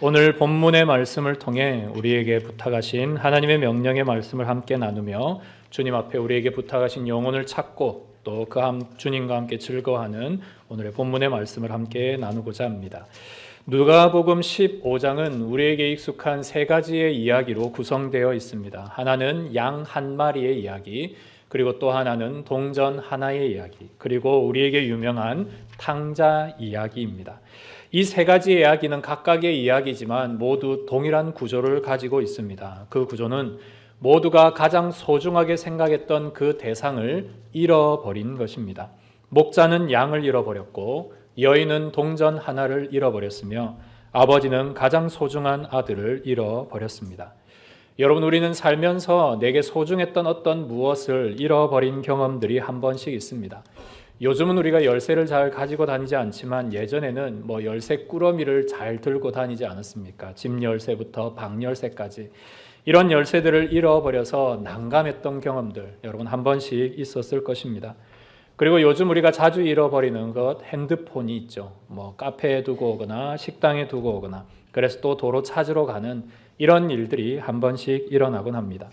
오늘 본문의 말씀을 통해 우리에게 부탁하신 하나님의 명령의 말씀을 함께 나누며 주님 앞에 우리에게 부탁하신 영혼을 찾고 또 주님과 함께 즐거워하는 오늘의 본문의 말씀을 함께 나누고자 합니다. 누가복음 15장은 우리에게 익숙한 세 가지의 이야기로 구성되어 있습니다. 하나는 양 한 마리의 이야기, 그리고 또 하나는 동전 하나의 이야기, 그리고 우리에게 유명한 탕자 이야기입니다. 이 세 가지의 이야기는 각각의 이야기지만 모두 동일한 구조를 가지고 있습니다. 그 구조는 모두가 가장 소중하게 생각했던 그 대상을 잃어버린 것입니다. 목자는 양을 잃어버렸고 여인은 동전 하나를 잃어버렸으며 아버지는 가장 소중한 아들을 잃어버렸습니다. 여러분, 우리는 살면서 내게 소중했던 어떤 무엇을 잃어버린 경험들이 한 번씩 있습니다. 요즘은 우리가 열쇠를 잘 가지고 다니지 않지만 예전에는 열쇠 꾸러미를 잘 들고 다니지 않았습니까? 집 열쇠부터 방 열쇠까지 이런 열쇠들을 잃어버려서 난감했던 경험들 여러분 한 번씩 있었을 것입니다. 그리고 요즘 우리가 자주 잃어버리는 것, 핸드폰이 있죠. 카페에 두고 오거나 식당에 두고 오거나 그래서 또 도로 찾으러 가는 이런 일들이 한 번씩 일어나곤 합니다.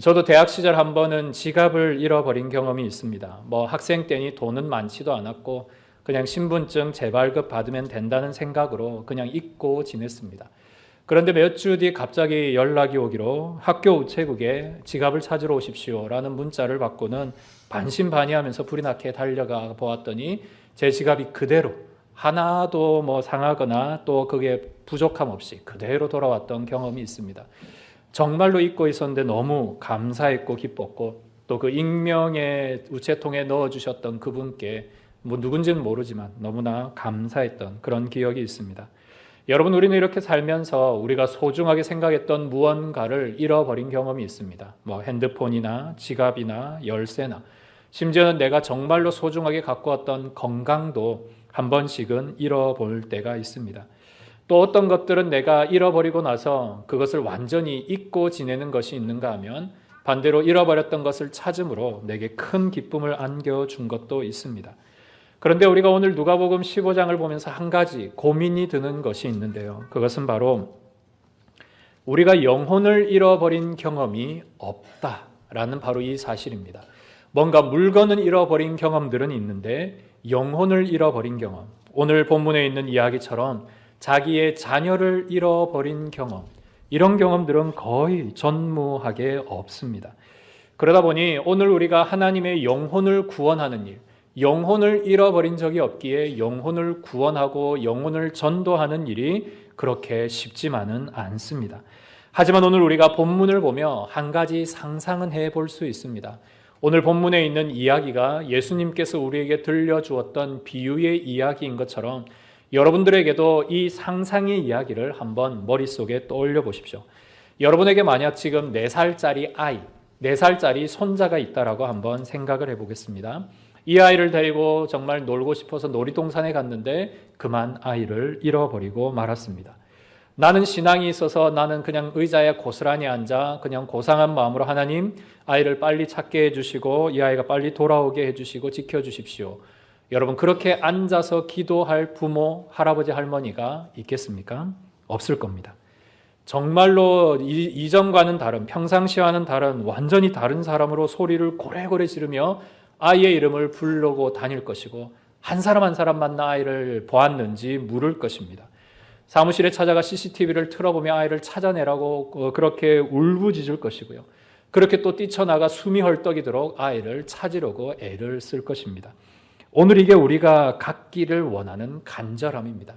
저도 대학 시절 한 번은 지갑을 잃어버린 경험이 있습니다. 학생 때니 돈은 많지도 않았고 그냥 신분증 재발급 받으면 된다는 생각으로 그냥 잊고 지냈습니다. 그런데 몇 주 뒤 갑자기 연락이 오기로 학교 우체국에 지갑을 찾으러 오십시오라는 문자를 받고는 반신반의하면서 불이 나게 달려가 보았더니 제 지갑이 그대로 하나도 상하거나 또 그게 부족함 없이 그대로 돌아왔던 경험이 있습니다. 정말로 잊고 있었는데 너무 감사했고 기뻤고 또 그 익명의 우체통에 넣어주셨던 그분께 누군지는 모르지만 너무나 감사했던 그런 기억이 있습니다. 여러분, 우리는 이렇게 살면서 우리가 소중하게 생각했던 무언가를 잃어버린 경험이 있습니다. 핸드폰이나 지갑이나 열쇠나 심지어는 내가 정말로 소중하게 갖고 왔던 건강도 한 번씩은 잃어볼 때가 있습니다. 또 어떤 것들은 내가 잃어버리고 나서 그것을 완전히 잊고 지내는 것이 있는가 하면 반대로 잃어버렸던 것을 찾음으로 내게 큰 기쁨을 안겨준 것도 있습니다. 그런데 우리가 오늘 누가복음 15장을 보면서 한 가지 고민이 드는 것이 있는데요. 그것은 바로 우리가 영혼을 잃어버린 경험이 없다라는 바로 이 사실입니다. 뭔가 물건을 잃어버린 경험들은 있는데 영혼을 잃어버린 경험, 오늘 본문에 있는 이야기처럼 자기의 자녀를 잃어버린 경험, 이런 경험들은 거의 전무하게 없습니다. 그러다 보니 오늘 우리가 하나님의 영혼을 구원하는 일, 영혼을 잃어버린 적이 없기에 영혼을 구원하고 영혼을 전도하는 일이 그렇게 쉽지만은 않습니다. 하지만 오늘 우리가 본문을 보며 한 가지 상상은 해볼 수 있습니다. 오늘 본문에 있는 이야기가 예수님께서 우리에게 들려주었던 비유의 이야기인 것처럼 여러분들에게도 이 상상의 이야기를 한번 머릿속에 떠올려 보십시오. 여러분에게 만약 지금 4살짜리 아이, 4살짜리 손자가 있다라고 한번 생각을 해보겠습니다. 이 아이를 데리고 정말 놀고 싶어서 놀이동산에 갔는데 그만 아이를 잃어버리고 말았습니다. 나는 신앙이 있어서 나는 그냥 의자에 고스란히 앉아 그냥 고상한 마음으로 하나님, 아이를 빨리 찾게 해주시고 이 아이가 빨리 돌아오게 해주시고 지켜주십시오. 여러분, 그렇게 앉아서 기도할 부모, 할아버지, 할머니가 있겠습니까? 없을 겁니다. 정말로 이전과는 다른, 평상시와는 다른, 완전히 다른 사람으로 소리를 고래고래 지르며 아이의 이름을 부르고 다닐 것이고 한 사람 한 사람 만나 아이를 보았는지 물을 것입니다. 사무실에 찾아가 CCTV를 틀어보며 아이를 찾아내라고 그렇게 울부짖을 것이고요. 그렇게 또 뛰쳐나가 숨이 헐떡이도록 아이를 찾으려고 애를 쓸 것입니다. 오늘 이게 우리가 갖기를 원하는 간절함입니다.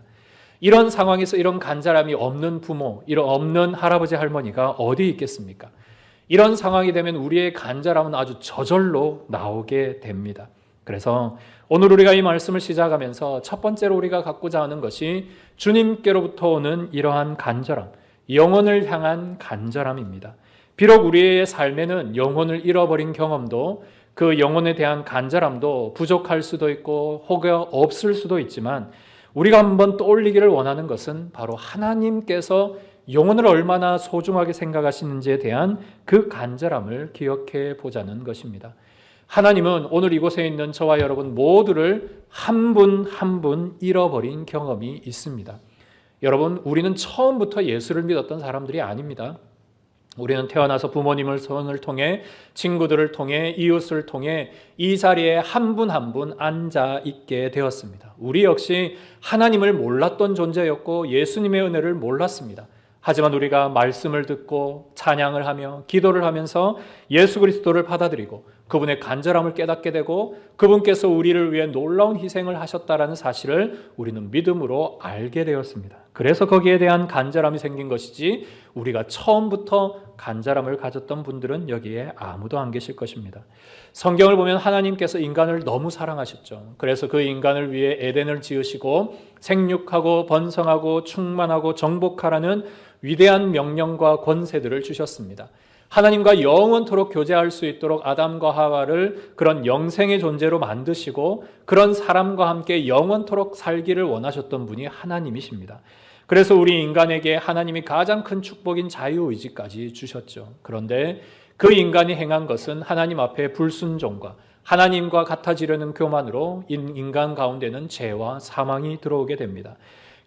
이런 상황에서 이런 간절함이 없는 부모, 이런 없는 할아버지 할머니가 어디 있겠습니까? 이런 상황이 되면 우리의 간절함은 아주 저절로 나오게 됩니다. 그래서 오늘 우리가 이 말씀을 시작하면서 첫 번째로 우리가 갖고자 하는 것이 주님께로부터 오는 이러한 간절함, 영혼을 향한 간절함입니다. 비록 우리의 삶에는 영혼을 잃어버린 경험도 그 영혼에 대한 간절함도 부족할 수도 있고 혹여 없을 수도 있지만 우리가 한번 떠올리기를 원하는 것은 바로 하나님께서 영혼을 얼마나 소중하게 생각하시는지에 대한 그 간절함을 기억해 보자는 것입니다. 하나님은 오늘 이곳에 있는 저와 여러분 모두를 한 분 한 분 잃어버린 경험이 있습니다. 여러분, 우리는 처음부터 예수를 믿었던 사람들이 아닙니다. 우리는 태어나서 부모님을 손을 통해, 친구들을 통해, 이웃을 통해 이 자리에 한 분 한 분 앉아 있게 되었습니다. 우리 역시 하나님을 몰랐던 존재였고 예수님의 은혜를 몰랐습니다. 하지만 우리가 말씀을 듣고 찬양을 하며 기도를 하면서 예수 그리스도를 받아들이고 그분의 간절함을 깨닫게 되고 그분께서 우리를 위해 놀라운 희생을 하셨다라는 사실을 우리는 믿음으로 알게 되었습니다. 그래서 거기에 대한 간절함이 생긴 것이지, 우리가 처음부터 간절함을 가졌던 분들은 여기에 아무도 안 계실 것입니다. 성경을 보면 하나님께서 인간을 너무 사랑하셨죠. 그래서 그 인간을 위해 에덴을 지으시고 생육하고 번성하고 충만하고 정복하라는 위대한 명령과 권세들을 주셨습니다. 하나님과 영원토록 교제할 수 있도록 아담과 하와를 그런 영생의 존재로 만드시고 그런 사람과 함께 영원토록 살기를 원하셨던 분이 하나님이십니다. 그래서 우리 인간에게 하나님이 가장 큰 축복인 자유의지까지 주셨죠. 그런데 그 인간이 행한 것은 하나님 앞에 불순종과 하나님과 같아지려는 교만으로 인간 가운데는 죄와 사망이 들어오게 됩니다.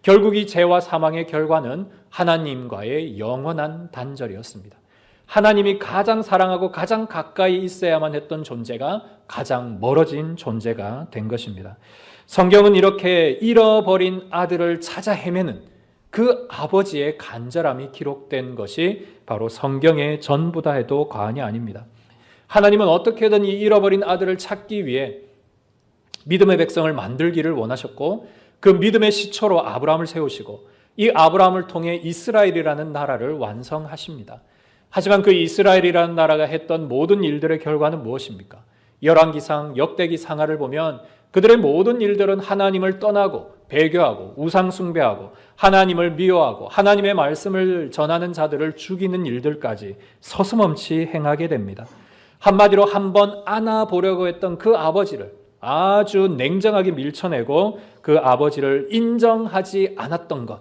결국 이 죄와 사망의 결과는 하나님과의 영원한 단절이었습니다. 하나님이 가장 사랑하고 가장 가까이 있어야만 했던 존재가 가장 멀어진 존재가 된 것입니다. 성경은 이렇게 잃어버린 아들을 찾아 헤매는 그 아버지의 간절함이 기록된 것이 바로 성경의 전부다 해도 과언이 아닙니다. 하나님은 어떻게든 이 잃어버린 아들을 찾기 위해 믿음의 백성을 만들기를 원하셨고 그 믿음의 시초로 아브라함을 세우시고 이 아브라함을 통해 이스라엘이라는 나라를 완성하십니다. 하지만 그 이스라엘이라는 나라가 했던 모든 일들의 결과는 무엇입니까? 열왕기상, 역대기상하를 보면 그들의 모든 일들은 하나님을 떠나고 배교하고 우상 숭배하고 하나님을 미워하고 하나님의 말씀을 전하는 자들을 죽이는 일들까지 서슴없이 행하게 됩니다. 한마디로 한번 안아보려고 했던 그 아버지를 아주 냉정하게 밀쳐내고 그 아버지를 인정하지 않았던 것,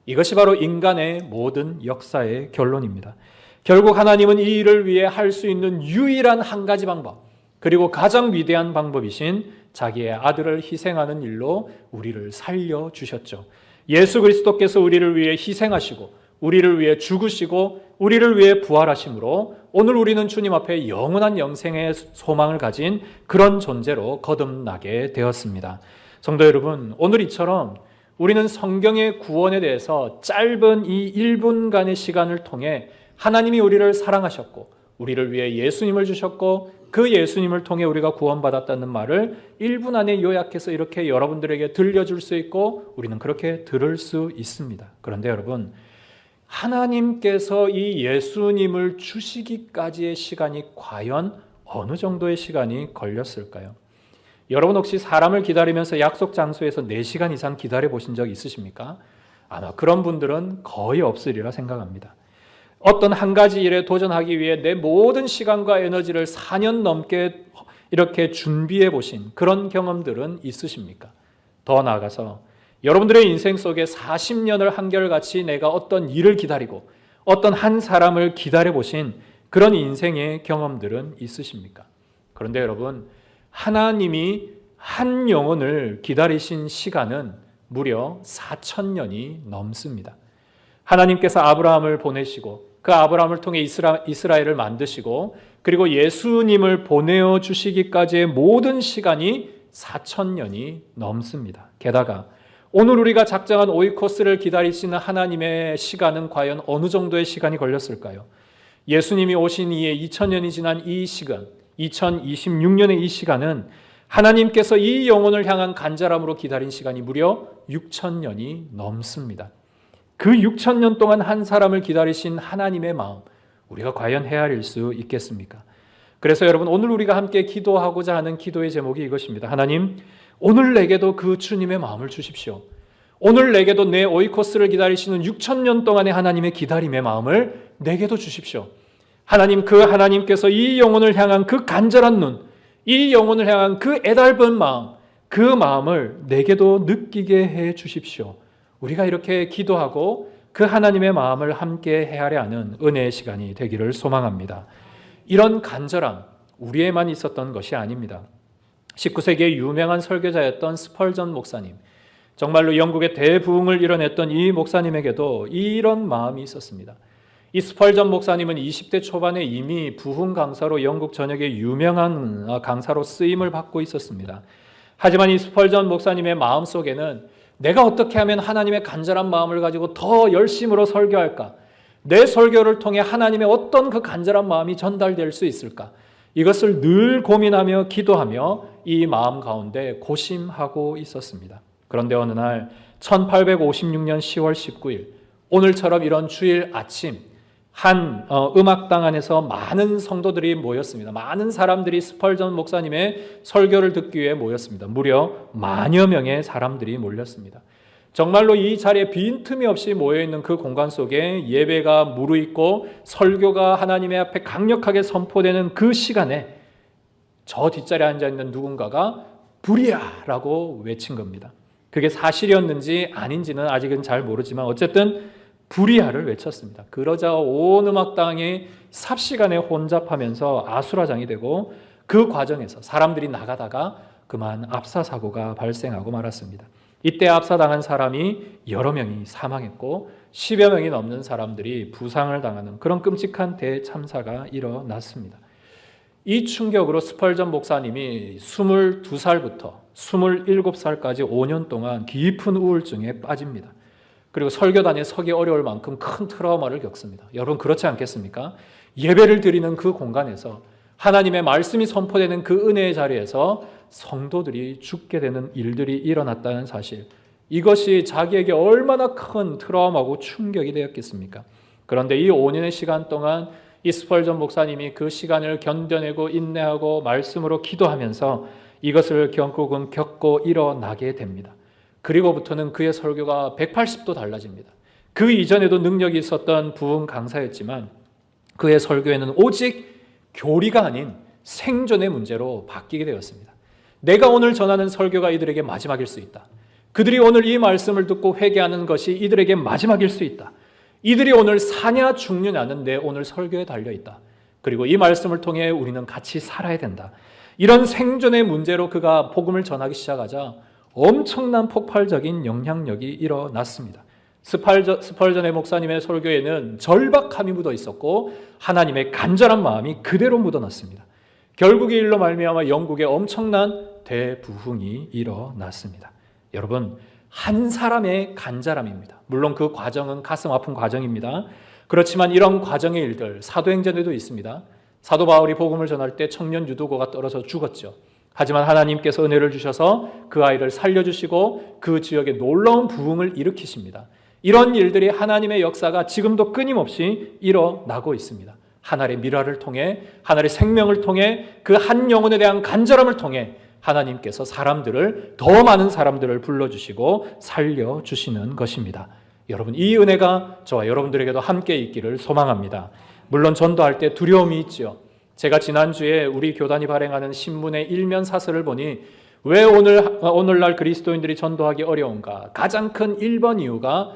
이것이 바로 인간의 모든 역사의 결론입니다. 결국 하나님은 이 일을 위해 할 수 있는 유일한 한 가지 방법, 그리고 가장 위대한 방법이신 자기의 아들을 희생하는 일로 우리를 살려주셨죠. 예수 그리스도께서 우리를 위해 희생하시고 우리를 위해 죽으시고 우리를 위해 부활하심으로 오늘 우리는 주님 앞에 영원한 영생의 소망을 가진 그런 존재로 거듭나게 되었습니다. 성도 여러분, 오늘 이처럼 우리는 성경의 구원에 대해서 짧은 이 1분간의 시간을 통해 하나님이 우리를 사랑하셨고 우리를 위해 예수님을 주셨고 그 예수님을 통해 우리가 구원받았다는 말을 1분 안에 요약해서 이렇게 여러분들에게 들려줄 수 있고 우리는 그렇게 들을 수 있습니다. 그런데 여러분, 하나님께서 이 예수님을 주시기까지의 시간이 과연 어느 정도의 시간이 걸렸을까요? 여러분 혹시 사람을 기다리면서 약속 장소에서 4시간 이상 기다려 보신 적 있으십니까? 아마 그런 분들은 거의 없으리라 생각합니다. 어떤 한 가지 일에 도전하기 위해 내 모든 시간과 에너지를 4년 넘게 이렇게 준비해 보신 그런 경험들은 있으십니까? 더 나아가서 여러분들의 인생 속에 40년을 한결같이 내가 어떤 일을 기다리고 어떤 한 사람을 기다려 보신 그런 인생의 경험들은 있으십니까? 그런데 여러분, 하나님이 한 영혼을 기다리신 시간은 무려 4,000년이 넘습니다. 하나님께서 아브라함을 보내시고 그 아브라함을 통해 이스라엘을 만드시고 그리고 예수님을 보내어 주시기까지의 모든 시간이 4,000년이 넘습니다. 게다가 오늘 우리가 작정한 오이코스를 기다리시는 하나님의 시간은 과연 어느 정도의 시간이 걸렸을까요? 예수님이 오신 이에 2000년이 지난 이 시간, 2026년의 이 시간은 하나님께서 이 영혼을 향한 간절함으로 기다린 시간이 무려 6,000년이 넘습니다. 그 6,000년 동안 한 사람을 기다리신 하나님의 마음, 우리가 과연 헤아릴 수 있겠습니까? 그래서 여러분, 오늘 우리가 함께 기도하고자 하는 기도의 제목이 이것입니다. 하나님, 오늘 내게도 그 주님의 마음을 주십시오. 오늘 내게도 내 오이코스를 기다리시는 6,000년 동안의 하나님의 기다림의 마음을 내게도 주십시오. 하나님, 그 하나님께서 이 영혼을 향한 그 간절한 눈, 이 영혼을 향한 그 애달픈 마음, 그 마음을 내게도 느끼게 해 주십시오. 우리가 이렇게 기도하고 그 하나님의 마음을 함께 헤아려 하는 은혜의 시간이 되기를 소망합니다. 이런 간절함, 우리에만 있었던 것이 아닙니다. 19세기의 유명한 설교자였던 스펄전 목사님, 정말로 영국의 대부흥을 이뤄냈던 이 목사님에게도 이런 마음이 있었습니다. 이 스펄전 목사님은 20대 초반에 이미 부흥 강사로 영국 전역의 유명한 강사로 쓰임을 받고 있었습니다. 하지만 이 스펄전 목사님의 마음속에는 내가 어떻게 하면 하나님의 간절한 마음을 가지고 더 열심으로 설교할까? 내 설교를 통해 하나님의 어떤 그 간절한 마음이 전달될 수 있을까? 이것을 늘 고민하며 기도하며 이 마음 가운데 고심하고 있었습니다. 그런데 어느 날 1856년 10월 19일 오늘처럼 이런 주일 아침 한 음악당 안에서 많은 성도들이 모였습니다. 많은 사람들이 스펄전 목사님의 설교를 듣기 위해 모였습니다. 무려 만여 명의 사람들이 몰렸습니다. 정말로 이 자리에 빈틈이 없이 모여있는 그 공간 속에 예배가 무르익고 설교가 하나님의 앞에 강력하게 선포되는 그 시간에 저 뒷자리에 앉아있는 누군가가 불이야라고 외친 겁니다. 그게 사실이었는지 아닌지는 아직은 잘 모르지만 어쨌든 불이야를 외쳤습니다. 그러자 온 음악당이 삽시간에 혼잡하면서 아수라장이 되고 그 과정에서 사람들이 나가다가 그만 압사사고가 발생하고 말았습니다. 이때 압사당한 사람이 여러 명이 사망했고 10여 명이 넘는 사람들이 부상을 당하는 그런 끔찍한 대참사가 일어났습니다. 이 충격으로 스펄전 목사님이 22살부터 27살까지 5년 동안 깊은 우울증에 빠집니다. 그리고 설교단에 서기 어려울 만큼 큰 트라우마를 겪습니다. 여러분 그렇지 않겠습니까? 예배를 드리는 그 공간에서 하나님의 말씀이 선포되는 그 은혜의 자리에서 성도들이 죽게 되는 일들이 일어났다는 사실, 이것이 자기에게 얼마나 큰 트라우마고 충격이 되었겠습니까? 그런데 이 5년의 시간 동안 이 스펄전 목사님이 그 시간을 견뎌내고 인내하고 말씀으로 기도하면서 이것을 결국은 겪고 일어나게 됩니다. 그리고부터는 그의 설교가 180도 달라집니다. 그 이전에도 능력이 있었던 부흥 강사였지만 그의 설교에는 오직 교리가 아닌 생존의 문제로 바뀌게 되었습니다. 내가 오늘 전하는 설교가 이들에게 마지막일 수 있다. 그들이 오늘 이 말씀을 듣고 회개하는 것이 이들에게 마지막일 수 있다. 이들이 오늘 사냐 죽느냐는 내 오늘 설교에 달려있다. 그리고 이 말씀을 통해 우리는 같이 살아야 된다. 이런 생존의 문제로 그가 복음을 전하기 시작하자 엄청난 폭발적인 영향력이 일어났습니다. 스펄전의 목사님의 설교에는 절박함이 묻어 있었고 하나님의 간절한 마음이 그대로 묻어났습니다. 결국 이 일로 말미암아 영국에 엄청난 대부흥이 일어났습니다. 여러분, 한 사람의 간절함입니다. 물론 그 과정은 가슴 아픈 과정입니다. 그렇지만 이런 과정의 일들 사도행전에도 있습니다. 사도 바울이 복음을 전할 때 청년 유두고가 떨어져 죽었죠. 하지만 하나님께서 은혜를 주셔서 그 아이를 살려주시고 그 지역에 놀라운 부흥을 일으키십니다. 이런 일들이 하나님의 역사가 지금도 끊임없이 일어나고 있습니다. 하나님의 미라를 통해, 하나님의 생명을 통해, 그 한 영혼에 대한 간절함을 통해 하나님께서 사람들을, 더 많은 사람들을 불러주시고 살려주시는 것입니다. 여러분, 이 은혜가 저와 여러분들에게도 함께 있기를 소망합니다. 물론 전도할 때 두려움이 있지요. 제가 지난주에 우리 교단이 발행하는 신문의 일면 사설을 보니 왜 오늘날 그리스도인들이 전도하기 어려운가? 가장 큰 1번 이유가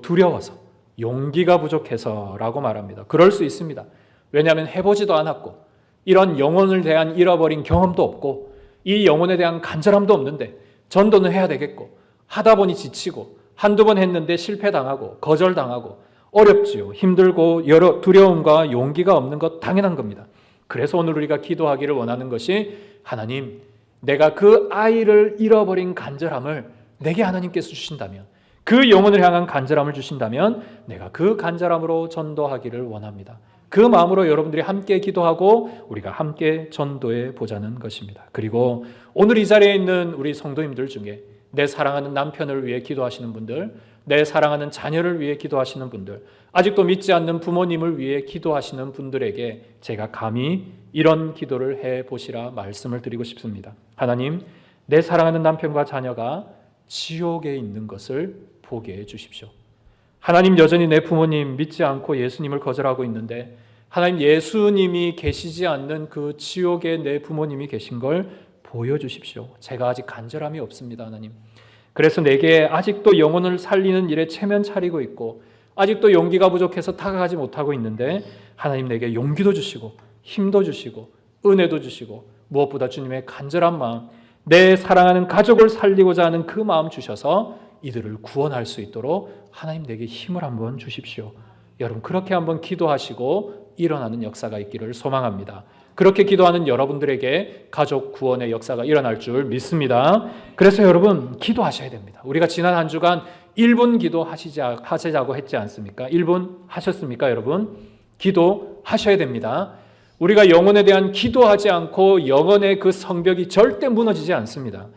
두려워서, 용기가 부족해서라고 말합니다. 그럴 수 있습니다. 왜냐하면 해보지도 않았고 이런 영혼을 대한 잃어버린 경험도 없고 이 영혼에 대한 간절함도 없는데 전도는 해야 되겠고 하다 보니 지치고 한두 번 했는데 실패당하고 거절당하고 어렵지요. 힘들고 여러 두려움과 용기가 없는 것 당연한 겁니다. 그래서 오늘 우리가 기도하기를 원하는 것이 하나님, 내가 그 아이를 잃어버린 간절함을 내게 하나님께서 주신다면, 그 영혼을 향한 간절함을 주신다면 내가 그 간절함으로 전도하기를 원합니다. 그 마음으로 여러분들이 함께 기도하고 우리가 함께 전도해 보자는 것입니다. 그리고 오늘 이 자리에 있는 우리 성도님들 중에 내 사랑하는 남편을 위해 기도하시는 분들, 내 사랑하는 자녀를 위해 기도하시는 분들, 아직도 믿지 않는 부모님을 위해 기도하시는 분들에게 제가 감히 이런 기도를 해보시라 말씀을 드리고 싶습니다. 하나님, 내 사랑하는 남편과 자녀가 지옥에 있는 것을 보게 해 주십시오. 하나님, 여전히 내 부모님 믿지 않고 예수님을 거절하고 있는데 하나님, 예수님이 계시지 않는 그 지옥에 내 부모님이 계신 걸 보여주십시오. 제가 아직 간절함이 없습니다, 하나님. 그래서 내게 아직도 영혼을 살리는 일에 체면 차리고 있고 아직도 용기가 부족해서 다가가지 못하고 있는데 하나님, 내게 용기도 주시고 힘도 주시고 은혜도 주시고 무엇보다 주님의 간절한 마음, 내 사랑하는 가족을 살리고자 하는 그 마음 주셔서 이들을 구원할 수 있도록 하나님 내게 힘을 한번 주십시오. 여러분 그렇게 한번 기도하시고 일어나는 역사가 있기를 소망합니다. 그렇게 기도하는 여러분들에게 가족 구원의 역사가 일어날 줄 믿습니다. 그래서 여러분 기도하셔야 됩니다. 우리가 지난 한 주간 1분 기도하시자고 했지 않습니까? 1분 하셨습니까, 여러분? 기도하셔야 됩니다. 우리가 영혼에 대한 기도하지 않고 영혼의 그 성벽이 절대 무너지지 않습니다.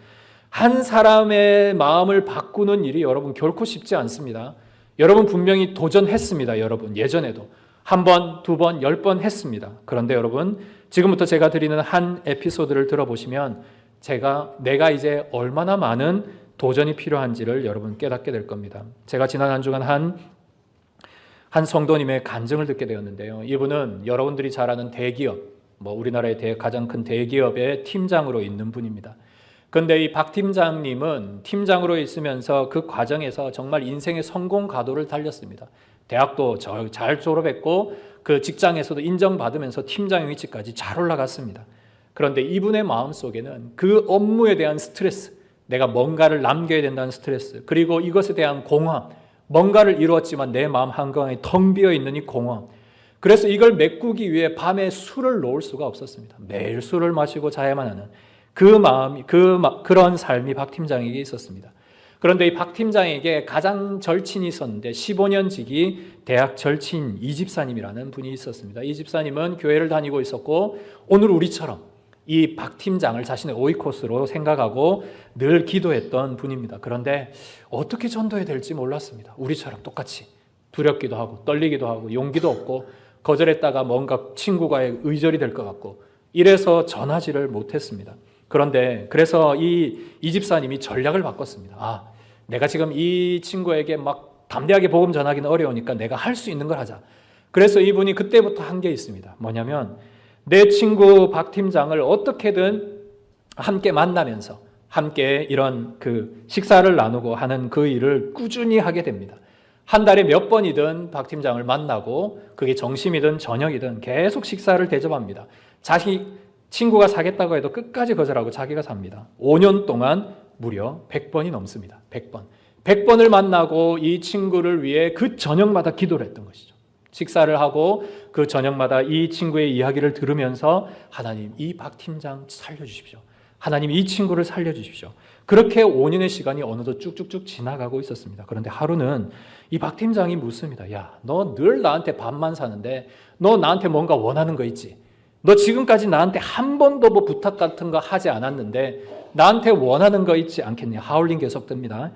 한 사람의 마음을 바꾸는 일이 여러분 결코 쉽지 않습니다. 여러분 분명히 도전했습니다. 여러분 예전에도 한 번, 두 번, 10번 했습니다. 그런데 여러분 지금부터 제가 드리는 한 에피소드를 들어보시면 내가 이제 얼마나 많은 도전이 필요한지를 여러분 깨닫게 될 겁니다. 제가 지난 한 주간 한 성도님의 간증을 듣게 되었는데요. 이분은 여러분들이 잘 아는 대기업, 우리나라의 가장 큰 대기업의 팀장으로 있는 분입니다. 그런데 이 박 팀장님은 팀장으로 있으면서 그 과정에서 정말 인생의 성공 가도를 달렸습니다. 대학도 잘 졸업했고 그 직장에서도 인정받으면서 팀장 위치까지 잘 올라갔습니다. 그런데 이분의 마음속에는 그 업무에 대한 스트레스, 내가 뭔가를 남겨야 된다는 스트레스, 그리고 이것에 대한 공허함, 뭔가를 이루었지만 내 마음 한가운데 텅 비어 있는 이 공허함. 그래서 이걸 메꾸기 위해 밤에 술을 놓을 수가 없었습니다. 매일 술을 마시고 자야만 하는 그런 삶이 박 팀장에게 있었습니다. 그런데 이 박 팀장에게 가장 절친이 있었는데 15년 지기 대학 절친 이 집사님이라는 분이 있었습니다. 이 집사님은 교회를 다니고 있었고 오늘 우리처럼 이 박 팀장을 자신의 오이코스로 생각하고 늘 기도했던 분입니다. 그런데 어떻게 전도해야 될지 몰랐습니다. 우리처럼 똑같이 두렵기도 하고 떨리기도 하고 용기도 없고 거절했다가 뭔가 친구과의 의절이 될 것 같고 이래서 전하지를 못했습니다. 그래서 이 집사님이 전략을 바꿨습니다. 내가 지금 이 친구에게 막 담대하게 복음 전하기는 어려우니까 내가 할 수 있는 걸 하자. 그래서 이분이 그때부터 한 게 있습니다. 뭐냐면 내 친구 박 팀장을 어떻게든 함께 만나면서 함께 이런 그 식사를 나누고 하는 그 일을 꾸준히 하게 됩니다. 한 달에 몇 번이든 박 팀장을 만나고 그게 점심이든 저녁이든 계속 식사를 대접합니다. 친구가 사겠다고 해도 끝까지 거절하고 자기가 삽니다. 5년 동안 무려 100번이 넘습니다. 100번. 100번을 만나고 이 친구를 위해 그 저녁마다 기도를 했던 것이죠. 식사를 하고 그 저녁마다 이 친구의 이야기를 들으면서 하나님 이 박 팀장 살려주십시오. 하나님 이 친구를 살려주십시오. 그렇게 5년의 시간이 어느덧 쭉쭉쭉 지나가고 있었습니다. 그런데 하루는 이 박 팀장이 묻습니다. 야, 너 늘 나한테 밥만 사는데 너 나한테 뭔가 원하는 거 있지? 너 지금까지 나한테 한 번도 부탁 같은 거 하지 않았는데 나한테 원하는 거 있지 않겠니? 하울링 계속됩니다.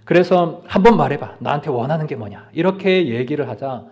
그래서 한번 말해봐. 나한테 원하는 게 뭐냐? 이렇게 얘기를 하자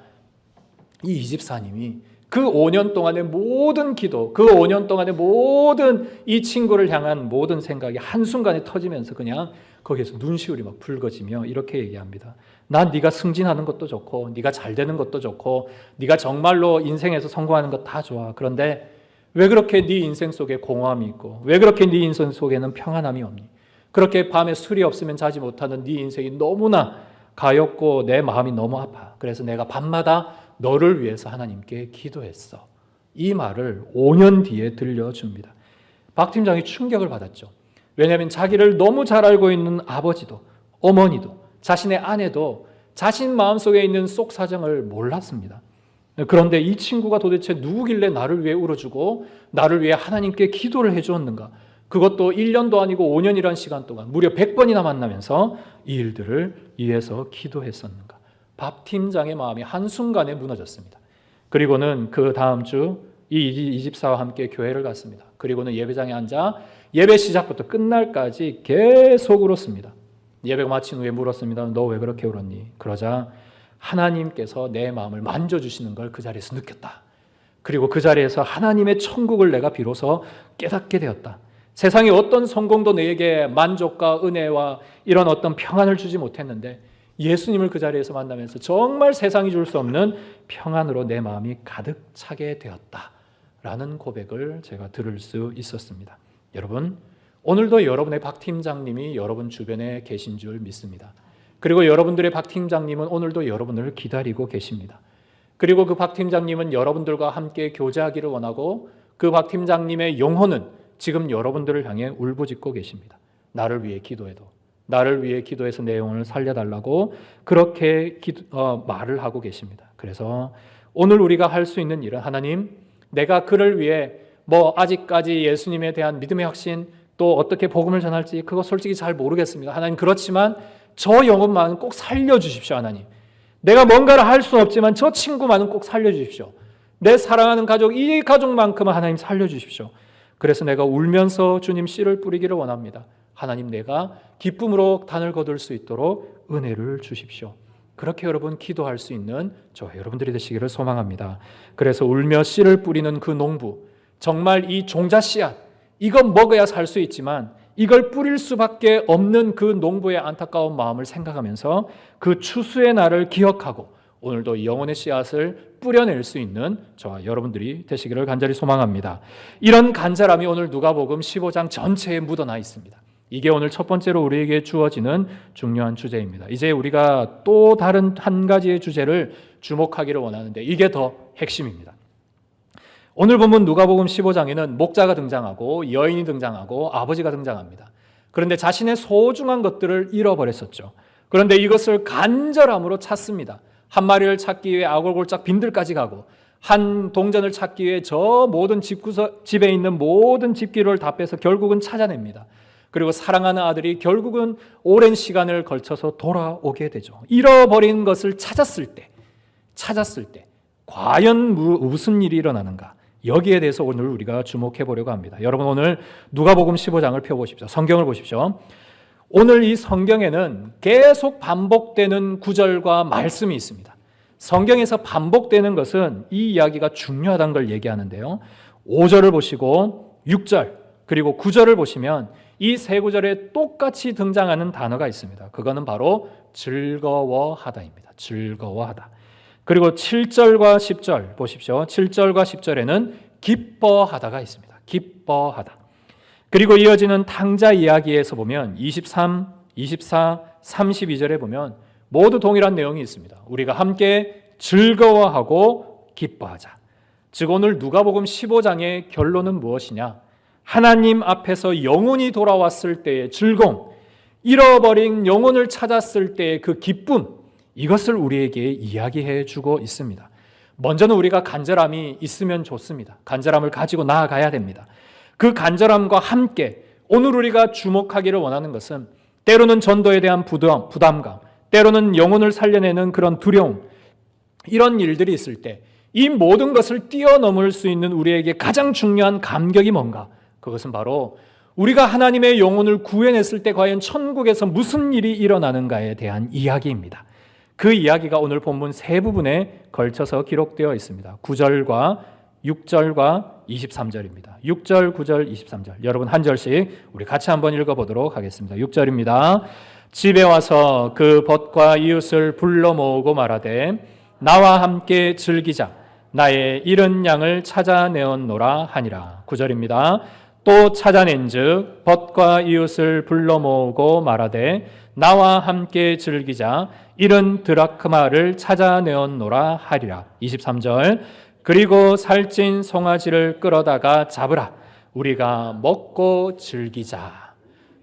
이 집사님이 그 5년 동안의 모든 기도, 그 5년 동안의 모든 이 친구를 향한 모든 생각이 한순간에 터지면서 그냥 거기에서 눈시울이 막 붉어지며 이렇게 얘기합니다. 난 네가 승진하는 것도 좋고 네가 잘 되는 것도 좋고 네가 정말로 인생에서 성공하는 것 다 좋아. 그런데 왜 그렇게 네 인생 속에 공허함이 있고 왜 그렇게 네 인생 속에는 평안함이 없니? 그렇게 밤에 술이 없으면 자지 못하는 네 인생이 너무나 가엾고 내 마음이 너무 아파. 그래서 내가 밤마다 너를 위해서 하나님께 기도했어. 이 말을 5년 뒤에 들려줍니다. 박 팀장이 충격을 받았죠. 왜냐하면 자기를 너무 잘 알고 있는 아버지도 어머니도 자신의 아내도 자신 마음속에 있는 속 사정을 몰랐습니다. 그런데 이 친구가 도대체 누구길래 나를 위해 울어주고 나를 위해 하나님께 기도를 해주었는가? 그것도 1년도 아니고 5년이라는 시간 동안 무려 100번이나 만나면서 이 일들을 위해서 기도했었는가? 박 팀장의 마음이 한순간에 무너졌습니다. 그리고는 그 다음 주 이 집사와 함께 교회를 갔습니다. 그리고는 예배장에 앉아 예배 시작부터 끝날까지 계속 울었습니다. 예배가 마친 후에 물었습니다. 너 왜 그렇게 울었니? 그러자 하나님께서 내 마음을 만져주시는 걸 그 자리에서 느꼈다. 그리고 그 자리에서 하나님의 천국을 내가 비로소 깨닫게 되었다. 세상의 어떤 성공도 내게 만족과 은혜와 이런 어떤 평안을 주지 못했는데 예수님을 그 자리에서 만나면서 정말 세상이 줄 수 없는 평안으로 내 마음이 가득 차게 되었다라는 고백을 제가 들을 수 있었습니다. 여러분, 오늘도 여러분의 박 팀장님이 여러분 주변에 계신 줄 믿습니다. 그리고 여러분들의 박 팀장님은 오늘도 여러분을 기다리고 계십니다. 그리고 그 박 팀장님은 여러분들과 함께 교제하기를 원하고 그 박 팀장님의 영혼은 지금 여러분들을 향해 울부짖고 계십니다. 나를 위해 기도해도, 나를 위해 기도해서 내 영혼을 살려달라고 그렇게 말을 하고 계십니다. 그래서 오늘 우리가 할 수 있는 일은 하나님, 내가 그를 위해 아직까지 예수님에 대한 믿음의 확신, 또 어떻게 복음을 전할지 그거 솔직히 잘 모르겠습니다. 하나님, 그렇지만 저 영혼만은 꼭 살려주십시오. 하나님, 내가 뭔가를 할 수는 없지만 저 친구만은 꼭 살려주십시오. 내 사랑하는 가족, 이 가족만큼은 하나님 살려주십시오. 그래서 내가 울면서 주님 씨를 뿌리기를 원합니다. 하나님, 내가 기쁨으로 단을 거둘 수 있도록 은혜를 주십시오. 그렇게 여러분 기도할 수 있는 저 여러분들이 되시기를 소망합니다. 그래서 울며 씨를 뿌리는 그 농부, 정말 이 종자 씨앗, 이건 먹어야 살 수 있지만 이걸 뿌릴 수밖에 없는 그 농부의 안타까운 마음을 생각하면서 그 추수의 날을 기억하고 오늘도 영혼의 씨앗을 뿌려낼 수 있는 저와 여러분들이 되시기를 간절히 소망합니다. 이런 간절함이 오늘 누가복음 15장 전체에 묻어나 있습니다. 이게 오늘 첫 번째로 우리에게 주어지는 중요한 주제입니다. 이제 우리가 또 다른 한 가지의 주제를 주목하기를 원하는데 이게 더 핵심입니다. 오늘 본문 누가복음 15장에는 목자가 등장하고 여인이 등장하고 아버지가 등장합니다. 그런데 자신의 소중한 것들을 잃어버렸었죠. 그런데 이것을 간절함으로 찾습니다. 한 마리를 찾기 위해 아골골짝 빈들까지 가고 한 동전을 찾기 위해 저 모든 집에 있는 모든 집기를 다 빼서 결국은 찾아냅니다. 그리고 사랑하는 아들이 결국은 오랜 시간을 걸쳐서 돌아오게 되죠. 잃어버린 것을 찾았을 때 과연 무슨 일이 일어나는가? 여기에 대해서 오늘 우리가 주목해 보려고 합니다. 여러분, 오늘 누가복음 15장을 펴보십시오. 성경을 보십시오. 오늘 이 성경에는 계속 반복되는 구절과 말씀이 있습니다. 성경에서 반복되는 것은 이 이야기가 중요하다는 걸 얘기하는데요. 5절을 보시고 6절 그리고 9절을 보시면 이 세 구절에 똑같이 등장하는 단어가 있습니다. 그거는 바로 즐거워하다입니다. 즐거워하다. 그리고 7절과 10절 보십시오. 7절과 10절에는 기뻐하다가 있습니다. 기뻐하다. 그리고 이어지는 탕자 이야기에서 보면 23, 24, 32절에 보면 모두 동일한 내용이 있습니다. 우리가 함께 즐거워하고 기뻐하자. 즉 오늘 누가복음 15장의 결론은 무엇이냐? 하나님 앞에서 영혼이 돌아왔을 때의 즐거움, 잃어버린 영혼을 찾았을 때의 그 기쁨, 이것을 우리에게 이야기해 주고 있습니다. 먼저는 우리가 간절함이 있으면 좋습니다. 간절함을 가지고 나아가야 됩니다. 그 간절함과 함께 오늘 우리가 주목하기를 원하는 것은 때로는 전도에 대한 부담감, 때로는 영혼을 살려내는 그런 두려움, 이런 일들이 있을 때 이 모든 것을 뛰어넘을 수 있는 우리에게 가장 중요한 감격이 뭔가? 그것은 바로 우리가 하나님의 영혼을 구해냈을 때 과연 천국에서 무슨 일이 일어나는가에 대한 이야기입니다. 그 이야기가 오늘 본문 세 부분에 걸쳐서 기록되어 있습니다. 9절과 6절과 23절입니다. 6절, 9절, 23절. 여러분 한 절씩 우리 같이 한번 읽어보도록 하겠습니다. 6절입니다. 집에 와서 그 벗과 이웃을 불러 모으고 말하되 나와 함께 즐기자. 나의 잃은 양을 찾아내었노라 하니라. 9절입니다. 또 찾아낸즉 벗과 이웃을 불러 모으고 말하되 나와 함께 즐기자. 잃은 드라크마를 찾아내었노라 하리라. 23절. 그리고 살찐 송아지를 끌어다가 잡으라. 우리가 먹고 즐기자.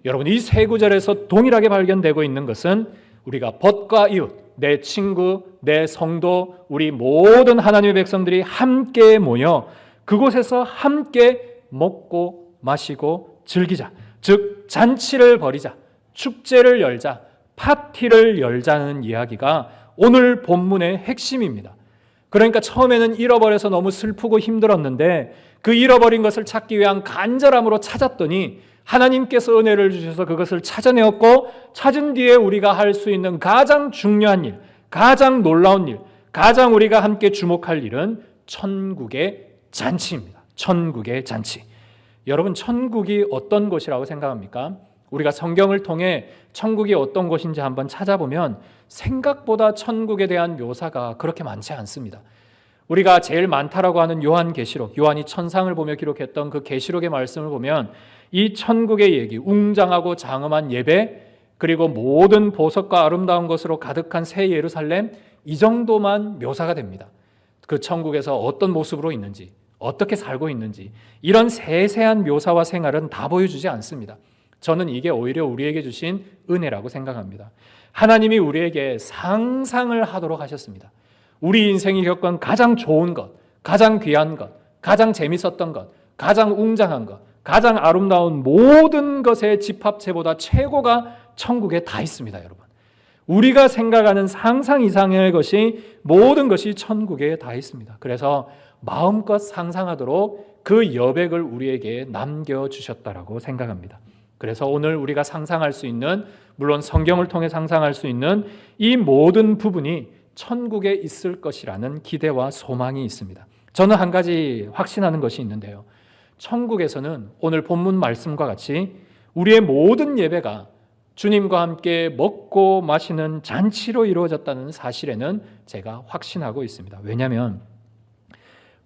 여러분, 이 세 구절에서 동일하게 발견되고 있는 것은 우리가 벗과 이웃, 내 친구, 내 성도, 우리 모든 하나님의 백성들이 함께 모여 그곳에서 함께 먹고 마시고 즐기자. 즉 잔치를 벌이자, 축제를 열자, 파티를 열자는 이야기가 오늘 본문의 핵심입니다. 그러니까 처음에는 잃어버려서 너무 슬프고 힘들었는데 그 잃어버린 것을 찾기 위한 간절함으로 찾았더니 하나님께서 은혜를 주셔서 그것을 찾아내었고, 찾은 뒤에 우리가 할 수 있는 가장 중요한 일, 가장 놀라운 일, 가장 우리가 함께 주목할 일은 천국의 잔치입니다. 천국의 잔치. 여러분, 천국이 어떤 곳이라고 생각합니까? 우리가 성경을 통해 천국이 어떤 곳인지 한번 찾아보면 생각보다 천국에 대한 묘사가 그렇게 많지 않습니다. 우리가 제일 많다라고 하는 요한계시록, 요한이 천상을 보며 기록했던 그 계시록의 말씀을 보면 이 천국의 얘기, 웅장하고 장엄한 예배, 그리고 모든 보석과 아름다운 것으로 가득한 새 예루살렘, 이 정도만 묘사가 됩니다. 그 천국에서 어떤 모습으로 있는지, 어떻게 살고 있는지 이런 세세한 묘사와 생활은 다 보여주지 않습니다. 저는 이게 오히려 우리에게 주신 은혜라고 생각합니다. 하나님이 우리에게 상상을 하도록 하셨습니다. 우리 인생이 겪은 가장 좋은 것, 가장 귀한 것, 가장 재밌었던 것, 가장 웅장한 것, 가장 아름다운 모든 것의 집합체보다 최고가 천국에 다 있습니다, 여러분. 우리가 생각하는 상상 이상의 것이 모든 것이 천국에 다 있습니다. 그래서 마음껏 상상하도록 그 여백을 우리에게 남겨주셨다라고 생각합니다. 그래서 오늘 우리가 상상할 수 있는, 물론 성경을 통해 상상할 수 있는 이 모든 부분이 천국에 있을 것이라는 기대와 소망이 있습니다. 저는 한 가지 확신하는 것이 있는데요. 천국에서는 오늘 본문 말씀과 같이 우리의 모든 예배가 주님과 함께 먹고 마시는 잔치로 이루어졌다는 사실에는 제가 확신하고 있습니다. 왜냐하면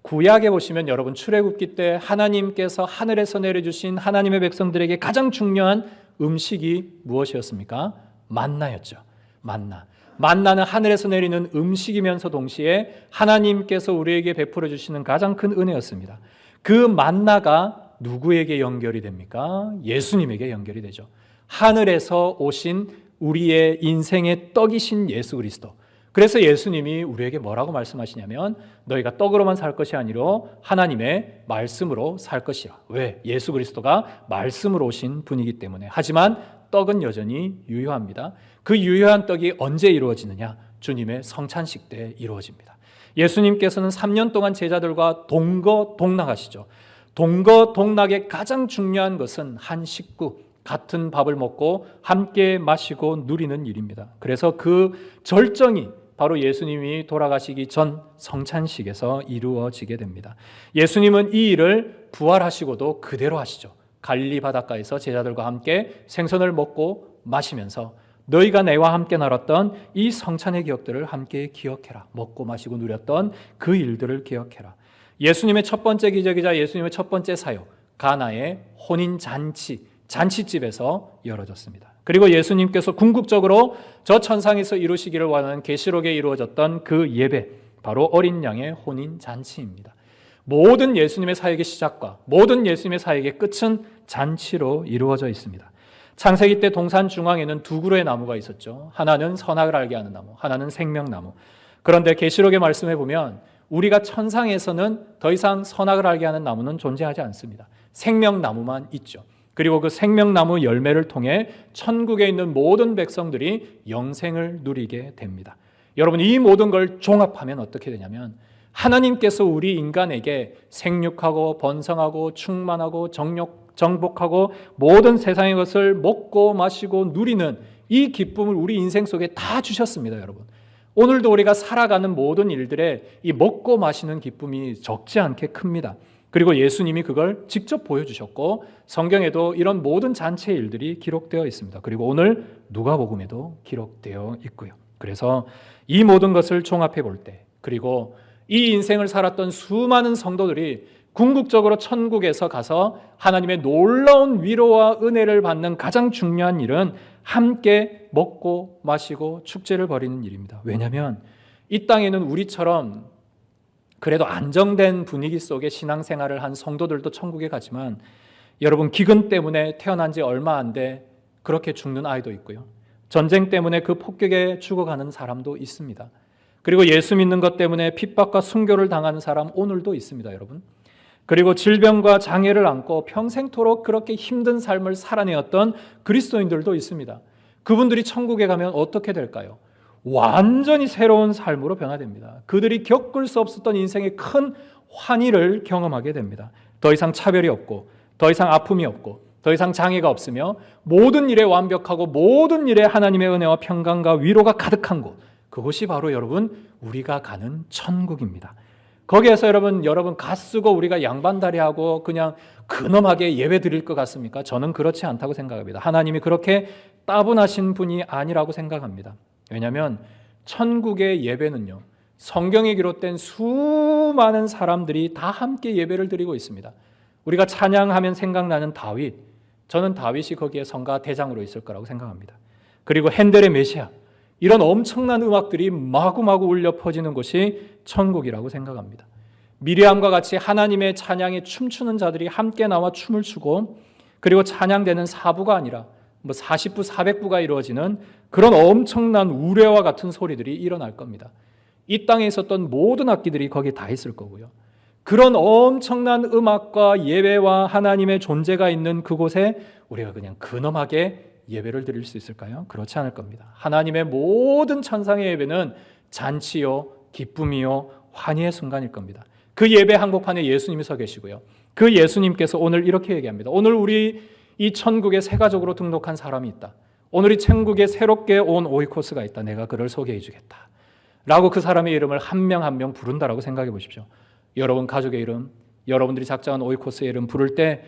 구약에 보시면 여러분 출애굽기 때 하나님께서 하늘에서 내려주신 하나님의 백성들에게 가장 중요한 음식이 무엇이었습니까? 만나였죠. 만나는 하늘에서 내리는 음식이면서 동시에 하나님께서 우리에게 베풀어 주시는 가장 큰 은혜였습니다. 그 만나가 누구에게 연결이 됩니까? 예수님에게 연결이 되죠. 하늘에서 오신 우리의 인생의 떡이신 예수 그리스도. 그래서 예수님이 우리에게 뭐라고 말씀하시냐면 너희가 떡으로만 살 것이 아니라 하나님의 말씀으로 살 것이라. 왜? 예수 그리스도가 말씀으로 오신 분이기 때문에. 하지만 떡은 여전히 유효합니다. 그 유효한 떡이 언제 이루어지느냐? 주님의 성찬식 때 이루어집니다. 예수님께서는 3년 동안 제자들과 동거동락하시죠. 동거동락의 가장 중요한 것은 한 식구, 같은 밥을 먹고 함께 마시고 누리는 일입니다. 그래서 그 절정이 바로 예수님이 돌아가시기 전 성찬식에서 이루어지게 됩니다. 예수님은 이 일을 부활하시고도 그대로 하시죠. 갈릴리 바닷가에서 제자들과 함께 생선을 먹고 마시면서 너희가 내와 함께 나눴던 이 성찬의 기억들을 함께 기억해라. 먹고 마시고 누렸던 그 일들을 기억해라. 예수님의 첫 번째 기적이자 예수님의 첫 번째 사역, 가나의 혼인 잔치집에서 이루어졌습니다. 그리고 예수님께서 궁극적으로 저 천상에서 이루시기를 원하는 계시록에 이루어졌던 그 예배, 바로 어린 양의 혼인 잔치입니다. 모든 예수님의 사역의 시작과 모든 예수님의 사역의 끝은 잔치로 이루어져 있습니다. 창세기 때 동산 중앙에는 두 그루의 나무가 있었죠. 하나는 선악을 알게 하는 나무, 하나는 생명나무. 그런데 계시록의 말씀에 보면 우리가 천상에서는 더 이상 선악을 알게 하는 나무는 존재하지 않습니다. 생명나무만 있죠. 그리고 그 생명나무 열매를 통해 천국에 있는 모든 백성들이 영생을 누리게 됩니다. 여러분, 이 모든 걸 종합하면 어떻게 되냐면 하나님께서 우리 인간에게 생육하고 번성하고 충만하고 정복하고 모든 세상의 것을 먹고 마시고 누리는 이 기쁨을 우리 인생 속에 다 주셨습니다, 여러분. 오늘도 우리가 살아가는 모든 일들에 이 먹고 마시는 기쁨이 적지 않게 큽니다. 그리고 예수님이 그걸 직접 보여주셨고 성경에도 이런 모든 잔치의 일들이 기록되어 있습니다. 그리고 오늘 누가복음에도 기록되어 있고요. 그래서 이 모든 것을 종합해 볼 때, 그리고 이 인생을 살았던 수많은 성도들이 궁극적으로 천국에서 가서 하나님의 놀라운 위로와 은혜를 받는 가장 중요한 일은 함께 먹고 마시고 축제를 벌이는 일입니다. 왜냐하면 이 땅에는 우리처럼 그래도 안정된 분위기 속에 신앙생활을 한 성도들도 천국에 가지만 여러분, 기근 때문에 태어난 지 얼마 안 돼 그렇게 죽는 아이도 있고요. 전쟁 때문에 그 폭격에 죽어가는 사람도 있습니다. 그리고 예수 믿는 것 때문에 핍박과 순교를 당하는 사람 오늘도 있습니다, 여러분. 그리고 질병과 장애를 안고 평생토록 그렇게 힘든 삶을 살아내었던 그리스도인들도 있습니다. 그분들이 천국에 가면 어떻게 될까요? 완전히 새로운 삶으로 변화됩니다. 그들이 겪을 수 없었던 인생의 큰 환희를 경험하게 됩니다. 더 이상 차별이 없고 더 이상 아픔이 없고 더 이상 장애가 없으며 모든 일에 완벽하고 모든 일에 하나님의 은혜와 평강과 위로가 가득한 곳, 그곳이 바로 여러분 우리가 가는 천국입니다. 거기에서 여러분 갓쓰고 우리가 양반다리하고 그냥 근엄하게 예배 드릴 것 같습니까? 저는 그렇지 않다고 생각합니다. 하나님이 그렇게 따분하신 분이 아니라고 생각합니다. 왜냐하면 천국의 예배는요, 성경에 기록된 수많은 사람들이 다 함께 예배를 드리고 있습니다. 우리가 찬양하면 생각나는 다윗, 저는 다윗이 거기에 성가 대장으로 있을 거라고 생각합니다. 그리고 핸델의 메시아, 이런 엄청난 음악들이 마구마구 울려 퍼지는 곳이 천국이라고 생각합니다. 미리암과 같이 하나님의 찬양에 춤추는 자들이 함께 나와 춤을 추고, 그리고 찬양되는 사부가 아니라 40부, 400부가 이루어지는 그런 엄청난 우레와 같은 소리들이 일어날 겁니다. 이 땅에 있었던 모든 악기들이 거기에 다 있을 거고요. 그런 엄청난 음악과 예배와 하나님의 존재가 있는 그곳에 우리가 그냥 근엄하게 예배를 드릴 수 있을까요? 그렇지 않을 겁니다. 하나님의 모든 천상의 예배는 잔치요, 기쁨이요, 환희의 순간일 겁니다. 그 예배 한복판에 예수님이 서 계시고요. 그 예수님께서 오늘 이렇게 얘기합니다. 오늘 우리 이 천국에 새 가족으로 등록한 사람이 있다. 오늘 이 천국에 새롭게 온 오이코스가 있다. 내가 그를 소개해 주겠다. 라고 그 사람의 이름을 한 명 한 명 부른다라고 생각해 보십시오. 여러분 가족의 이름, 여러분들이 작정한 오이코스의 이름 부를 때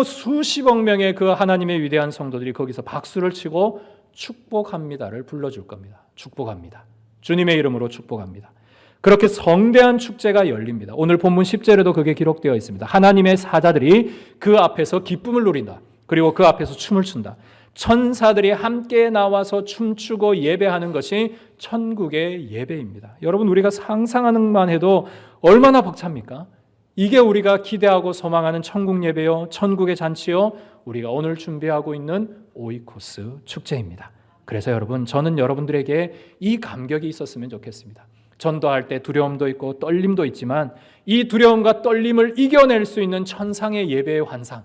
수십억 명의 그 하나님의 위대한 성도들이 거기서 박수를 치고 축복합니다를 불러줄 겁니다. 축복합니다. 주님의 이름으로 축복합니다. 그렇게 성대한 축제가 열립니다. 오늘 본문 10절에도 그게 기록되어 있습니다. 하나님의 사자들이 그 앞에서 기쁨을 누린다. 그리고 그 앞에서 춤을 춘다. 천사들이 함께 나와서 춤추고 예배하는 것이 천국의 예배입니다. 여러분, 우리가 상상하는 것만 해도 얼마나 벅찹니까? 이게 우리가 기대하고 소망하는 천국 예배요, 천국의 잔치요, 우리가 오늘 준비하고 있는 오이코스 축제입니다. 그래서 여러분, 저는 여러분들에게 이 감격이 있었으면 좋겠습니다. 전도할 때 두려움도 있고 떨림도 있지만 이 두려움과 떨림을 이겨낼 수 있는 천상의 예배의 환상,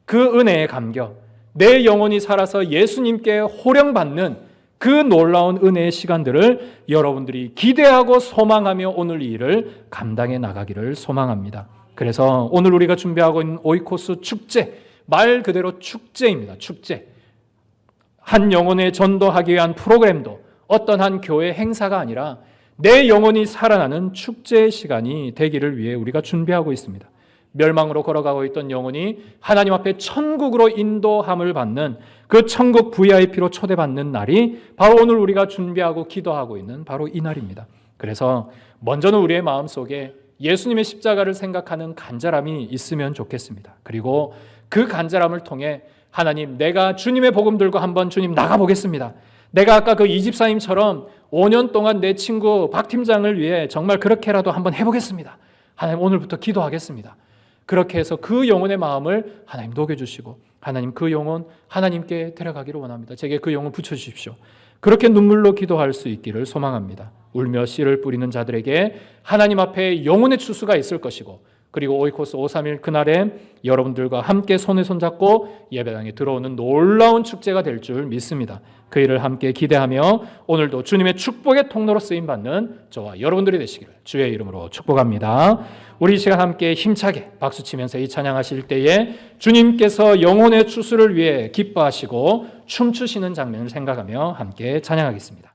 그 은혜의 감격, 내 영혼이 살아서 예수님께 호령받는 그 놀라운 은혜의 시간들을 여러분들이 기대하고 소망하며 오늘 이 일을 감당해 나가기를 소망합니다. 그래서 오늘 우리가 준비하고 있는 오이코스 축제, 말 그대로 축제입니다. 축제. 한 영혼에 전도하기 위한 프로그램도 어떤 한 교회 행사가 아니라 내 영혼이 살아나는 축제의 시간이 되기를 위해 우리가 준비하고 있습니다. 멸망으로 걸어가고 있던 영혼이 하나님 앞에 천국으로 인도함을 받는 그 천국 VIP로 초대받는 날이 바로 오늘 우리가 준비하고 기도하고 있는 바로 이 날입니다. 그래서 먼저는 우리의 마음속에 예수님의 십자가를 생각하는 간절함이 있으면 좋겠습니다. 그리고 그 간절함을 통해 하나님, 내가 주님의 복음 들고 한번 주님 나가보겠습니다. 내가 아까 그 이집사님처럼 5년 동안 내 친구 박 팀장을 위해 정말 그렇게라도 한번 해보겠습니다. 하나님, 오늘부터 기도하겠습니다. 그렇게 해서 그 영혼의 마음을 하나님 녹여주시고 하나님, 그 영혼 하나님께 데려가기를 원합니다. 제게 그 영혼 붙여주십시오. 그렇게 눈물로 기도할 수 있기를 소망합니다. 울며 씨를 뿌리는 자들에게 하나님 앞에 영혼의 추수가 있을 것이고, 그리고 오이코스 531 그날에 여러분들과 함께 손에 손잡고 예배당에 들어오는 놀라운 축제가 될 줄 믿습니다. 그 일을 함께 기대하며 오늘도 주님의 축복의 통로로 쓰임받는 저와 여러분들이 되시기를 주의 이름으로 축복합니다. 우리 이 시간 함께 힘차게 박수치면서 이 찬양하실 때에 주님께서 영혼의 추수를 위해 기뻐하시고 춤추시는 장면을 생각하며 함께 찬양하겠습니다.